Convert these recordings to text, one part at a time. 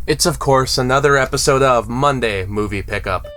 It's, of course, another episode of Monday Movie Pickup.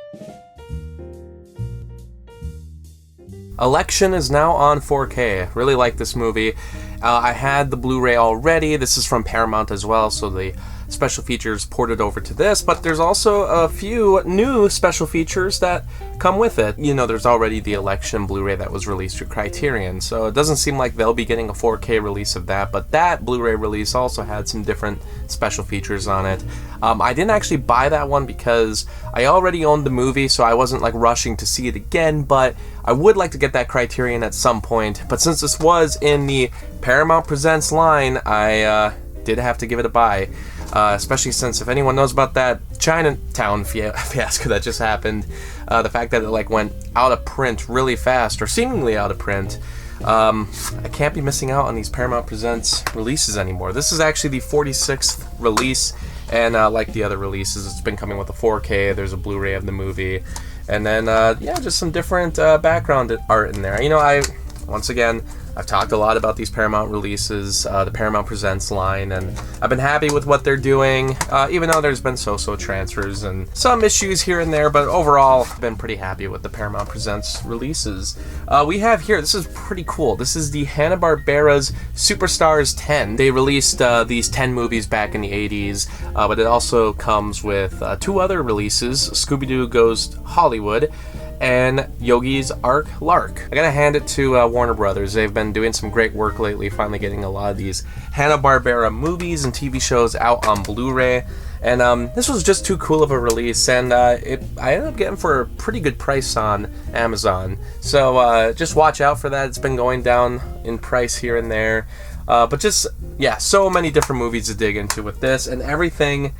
Election is now on 4K. Really like this movie. I had the Blu-ray already. This is from Paramount as well, so the special features ported over to this, but there's also a few new special features that come with it. You know, there's already the Election Blu-ray that was released through Criterion, so it doesn't seem like they'll be getting a 4K release of that, but that Blu-ray release also had some different special features on it. I didn't actually buy that one because I already owned the movie, so I wasn't like rushing to see it again, but I would like to get that Criterion at some point. But since this was in the Paramount Presents line, I did have to give it a buy. Especially since if anyone knows about that Chinatown fiasco that just happened, the fact that it like went out of print really fast, or seemingly out of print, I can't be missing out on these Paramount Presents releases anymore. This is actually the 46th release, and like the other releases, it's been coming with a 4K, there's a Blu-ray of the movie, and then, yeah, just some different background art in there. You know, once again, I've talked a lot about these Paramount releases, the Paramount Presents line, and I've been happy with what they're doing, even though there's been so-so transfers and some issues here and there, but overall, I've been pretty happy with the Paramount Presents releases. We have here, this is pretty cool, this is the Hanna-Barbera's Superstars 10. They released these 10 movies back in the 80s, but it also comes with two other releases, Scooby-Doo Goes Hollywood, and Yogi's Ark Lark. I gotta hand it to Warner Brothers. They've been doing some great work lately, finally getting a lot of these Hanna-Barbera movies and TV shows out on Blu-ray. And this was just too cool of a release, and I ended up getting for a pretty good price on Amazon. So just watch out for that. It's been going down in price here and there. But just, yeah, so many different movies to dig into with this, and everything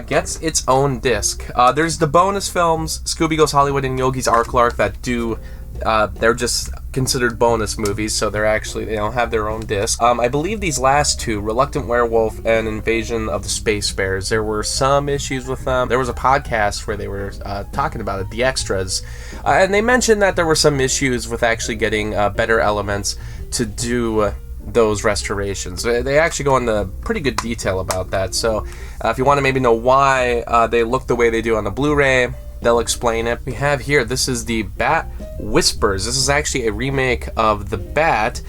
gets its own disc. There's the bonus films, Scooby Goes Hollywood and Yogi's Ark Lark, that do, they're just considered bonus movies, so they don't have their own disc. I believe these last two, Reluctant Werewolf and Invasion of the Space Bears, there were some issues with them. There was a podcast where they were talking about it, the extras, and they mentioned that there were some issues with actually getting better elements to do those restorations. They actually go into pretty good detail about that, so if you want to maybe know why they look the way they do on the Blu-ray, they'll explain it. We have here, this is the Bat Whispers. This is actually a remake of The Bat,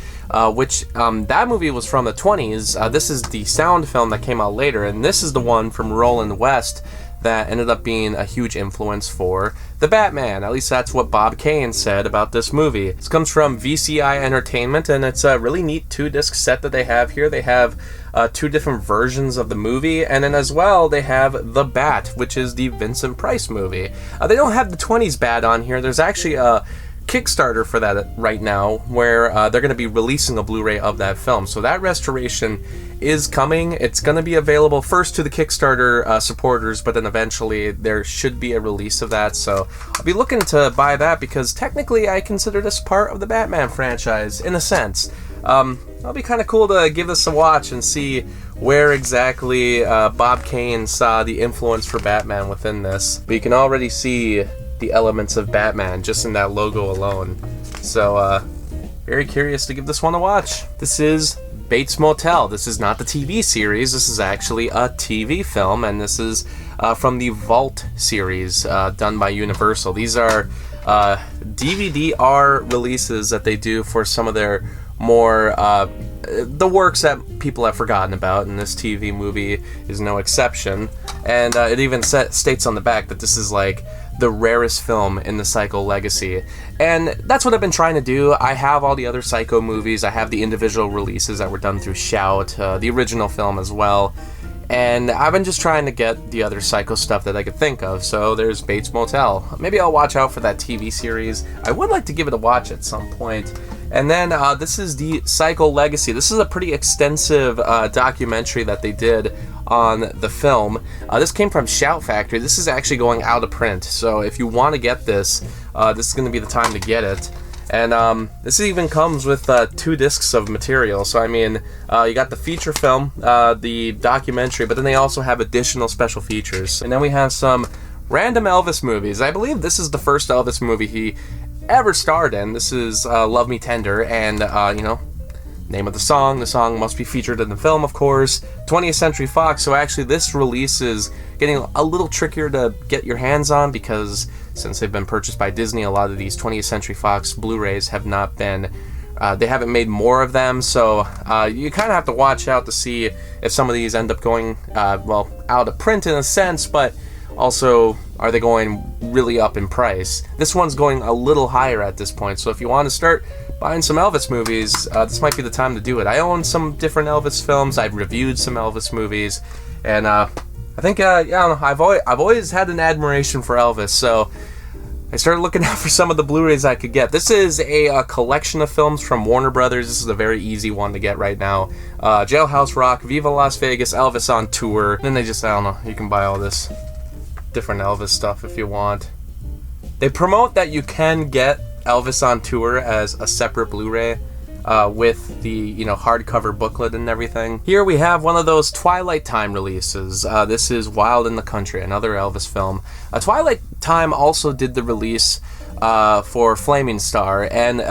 which that movie was from the 20s. This is the sound film that came out later, and this is the one from Roland West that ended up being a huge influence for The Batman. At least that's what Bob Kane said about this movie. This comes from VCI Entertainment, and it's a really neat 2-disc set that they have here. They have two different versions of the movie, and then as well they have The Bat, which is the Vincent Price movie. They don't have the 20s Bat on here. There's actually a Kickstarter for that right now, where they're going to be releasing a Blu-ray of that film. So that restoration is coming. It's going to be available first to the Kickstarter supporters, but then eventually there should be a release of that. So I'll be looking to buy that because technically I consider this part of the Batman franchise, in a sense. It'll be kind of cool to give this a watch and see where exactly Bob Kane saw the influence for Batman within this. But you can already see the elements of Batman just in that logo alone. So, very curious to give this one a watch. This is Bates Motel. This is not the TV series, this is actually a TV film, and this is from the Vault series done by Universal. These are DVD-R releases that they do for some of their more the works that people have forgotten about, and this TV movie is no exception. And it even states on the back that this is like the rarest film in the Psycho legacy. And that's what I've been trying to do. I have all the other Psycho movies. I have the individual releases that were done through Shout, the original film as well. And I've been just trying to get the other Psycho stuff that I could think of. So there's Bates Motel. Maybe I'll watch out for that TV series. I would like to give it a watch at some point. And then this is the Psycho Legacy. This is a pretty extensive documentary that they did on the film. This came from Shout Factory. This is actually going out of print, so if you want to get this, this is going to be the time to get it. And this even comes with 2 discs of material. So I mean, you got the feature film, the documentary, but then they also have additional special features. And then we have some random Elvis movies. I believe this is the first Elvis movie he ever starred in. This is Love Me Tender, and you know, name of the song must be featured in the film, of course. 20th Century Fox, so actually this release is getting a little trickier to get your hands on because since they've been purchased by Disney, a lot of these 20th Century Fox Blu-rays have not been, they haven't made more of them, so you kind of have to watch out to see if some of these end up going, well, out of print in a sense, but also, are they going really up in price? This one's going a little higher at this point, so if you want to start buying some Elvis movies, this might be the time to do it. I own some different Elvis films, I've reviewed some Elvis movies, and I think, yeah, I don't know, I've always had an admiration for Elvis, so I started looking out for some of the Blu-rays I could get. This is a collection of films from Warner Brothers. This is a very easy one to get right now. Jailhouse Rock, Viva Las Vegas, Elvis on Tour. Then they just, I don't know, you can buy all this different Elvis stuff if you want. They promote that you can get Elvis on Tour as a separate Blu-ray with the, you know, hardcover booklet and everything. Here we have one of those Twilight Time releases. This is Wild in the Country, another Elvis film. Twilight Time also did the release for Flaming Star, and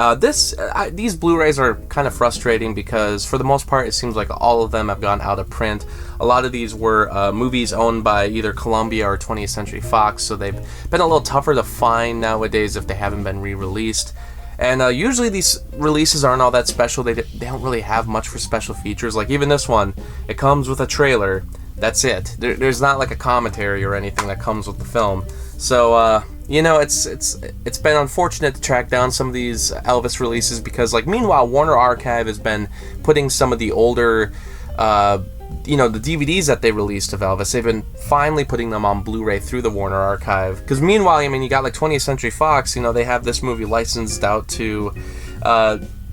these Blu-rays are kind of frustrating because for the most part it seems like all of them have gone out of print. A lot of these were movies owned by either Columbia or 20th Century Fox, so they've been a little tougher to find nowadays if they haven't been re-released. And usually these releases aren't all that special. They don't really have much for special features. Like even this one, it comes with a trailer. That's it. There's not like a commentary or anything that comes with the film. So you know, it's been unfortunate to track down some of these Elvis releases because, like, meanwhile, Warner Archive has been putting some of the older, you know, the DVDs that they released of Elvis, they've been finally putting them on Blu-ray through the Warner Archive. Because meanwhile, I mean, you got like 20th Century Fox, you know, they have this movie licensed out to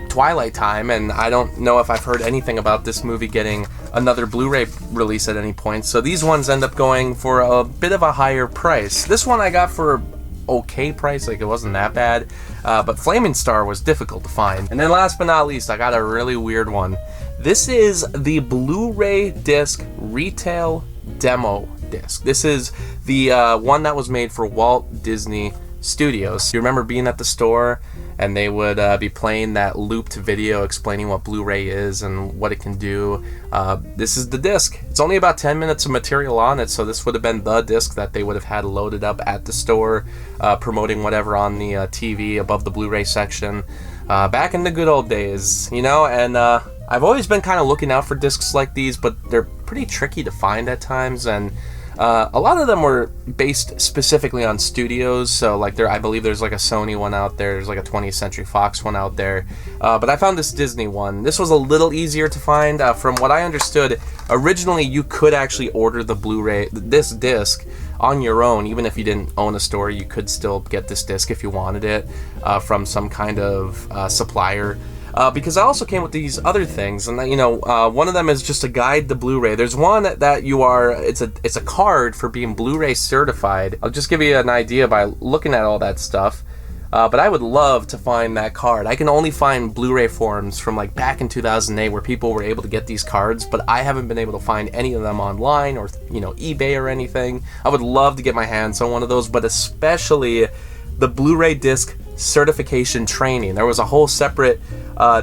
Twilight Time, and I don't know if I've heard anything about this movie getting another Blu-ray release at any point. So these ones end up going for a bit of a higher price. This one I got for okay price, like it wasn't that bad, but Flaming Star was difficult to find. And then last but not least, I got a really weird one. This is the Blu-ray disc retail demo disc. This is the one that was made for Walt Disney Studios. You remember being at the store and they would be playing that looped video explaining what Blu-ray is and what it can do. This is the disc. It's only about 10 minutes of material on it, so this would have been the disc that they would have had loaded up at the store, promoting whatever on the TV above the Blu-ray section. Back in the good old days, you know, and I've always been kind of looking out for discs like these, but they're pretty tricky to find at times, and a lot of them were based specifically on studios, so like I believe there's like a Sony one out there, there's like a 20th Century Fox one out there, but I found this Disney one. This was a little easier to find. From what I understood, originally you could actually order the Blu-ray, this disc, on your own. Even if you didn't own a store, you could still get this disc if you wanted it from some kind of supplier. Because I also came with these other things, and you know, one of them is just a guide to Blu-ray. There's one that it's a card for being Blu-ray certified. I'll just give you an idea by looking at all that stuff. But I would love to find that card. I can only find Blu-ray forums from like back in 2008 where people were able to get these cards, but I haven't been able to find any of them online or, you know, eBay or anything. I would love to get my hands on one of those, but especially the Blu-ray disc certification training. There was a whole separate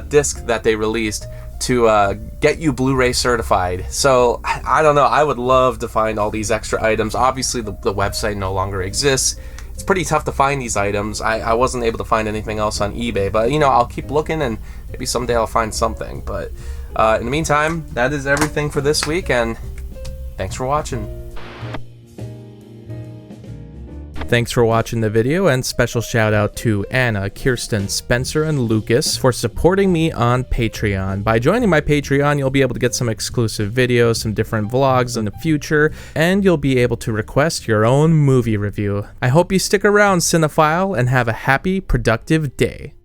disc that they released to get you Blu-ray certified. So I don't know, I would love to find all these extra items. Obviously the website no longer exists. It's pretty tough to find these items. I wasn't able to find anything else on eBay, but you know, I'll keep looking and maybe someday I'll find something. But in the meantime, that is everything for this week, and thanks for watching. Thanks for watching the video, and special shout out to Anna, Kirsten, Spencer, and Lucas for supporting me on Patreon. By joining my Patreon, you'll be able to get some exclusive videos, some different vlogs in the future, and you'll be able to request your own movie review. I hope you stick around, Cinephile, and have a happy, productive day.